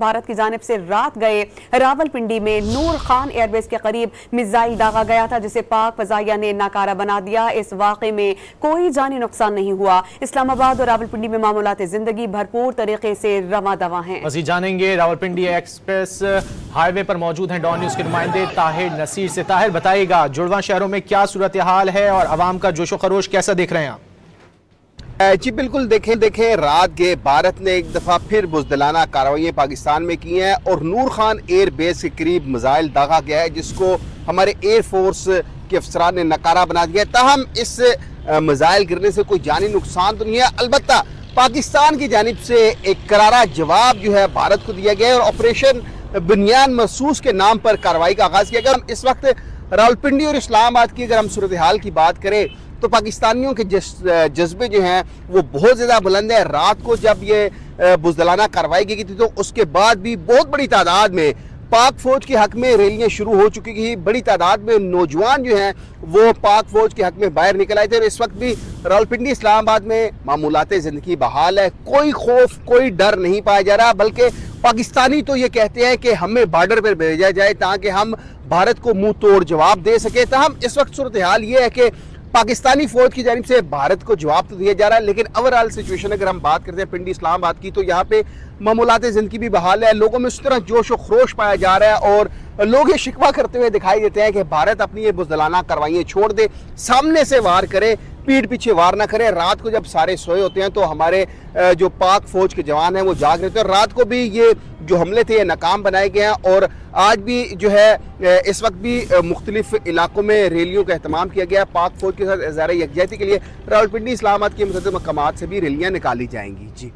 بھارت کی جانب سے رات گئے راولپنڈی میں نور خان ایئر بیس کے قریب میزائل داغا گیا تھا جسے پاک فضائیہ نے ناکارہ بنا دیا۔ اس واقعے میں کوئی جانی نقصان نہیں ہوا۔ اسلام آباد اور راولپنڈی میں معمولات زندگی بھرپور طریقے سے رواں دواں ہیں۔ مزید جانیں گے ایکسپریس ہائی وے پر موجود ہیں ڈان نیوز کے نمائندے طاہر نصیر سے۔ طاہر بتائیے گا جڑواں شہروں میں کیا صورتحال ہے اور عوام کا جوش و خروش کیسا دیکھ رہے ہیں آپ؟ جی بالکل دیکھیں رات کے بھارت نے ایک دفعہ پھر بزدلانہ کارروائیاں پاکستان میں کی ہیں اور نور خان ایئر بیس کے قریب میزائل داغا گیا ہے جس کو ہمارے ایئر فورس کے افسران نے ناکارہ بنا دیا ہے۔ تاہم اس میزائل گرنے سے کوئی جانی نقصان تو نہیں ہے، البتہ پاکستان کی جانب سے ایک کرارا جواب جو ہے بھارت کو دیا گیا ہے اور آپریشن بنیان محسوس کے نام پر کارروائی کا آغاز کیا گیا۔ ہم اس وقت راولپنڈی اور اسلام آباد کی اگر ہم صورتحال کی بات کریں تو پاکستانیوں کے جذبے جو ہیں وہ بہت زیادہ بلند ہیں۔ رات کو جب یہ بزدلانہ کارروائی کی گئی تھی تو اس کے بعد بھی بہت بڑی تعداد میں پاک فوج کے حق میں ریلیاں شروع ہو چکی تھی۔ بڑی تعداد میں نوجوان جو ہیں وہ پاک فوج کے حق میں باہر نکل آئے تھے اور اس وقت بھی راولپنڈی اسلام آباد میں معمولات زندگی بحال ہے۔ کوئی خوف کوئی ڈر نہیں پایا جا رہا، بلکہ پاکستانی تو یہ کہتے ہیں کہ ہمیں بارڈر پر بھیجا جائے تاکہ ہم بھارت کو منہ توڑ جواب دے سکے۔ تاہم اس وقت صورتحال یہ ہے کہ پاکستانی فوج کی جانب سے بھارت کو جواب تو دیا جا رہا ہے، لیکن اوورآل سچویشن اگر ہم بات کرتے ہیں پنڈی اسلام آباد کی تو یہاں پہ معمولات زندگی بھی بحال ہے۔ لوگوں میں اس طرح جوش و خروش پایا جا رہا ہے اور لوگ یہ شکوہ کرتے ہوئے دکھائی دیتے ہیں کہ بھارت اپنی یہ بزدلانہ کاروائیاں چھوڑ دے، سامنے سے وار کرے، پیٹ پیچھے وار نہ کرے۔ رات کو جب سارے سوئے ہوتے ہیں تو ہمارے جو پاک فوج کے جوان ہیں وہ جاگ رہتے ہیں اور رات کو بھی یہ جو حملے تھے یہ ناکام بنائے گئے ہیں اور آج بھی جو ہے اس وقت بھی مختلف علاقوں میں ریلیوں کا اہتمام کیا گیا ہے۔ پاک فوج کے ساتھ اظہار یکجہتی کے لیے راولپنڈی اسلام آباد کے متعدد مقامات سے بھی ریلیاں نکالی جائیں گی۔ جی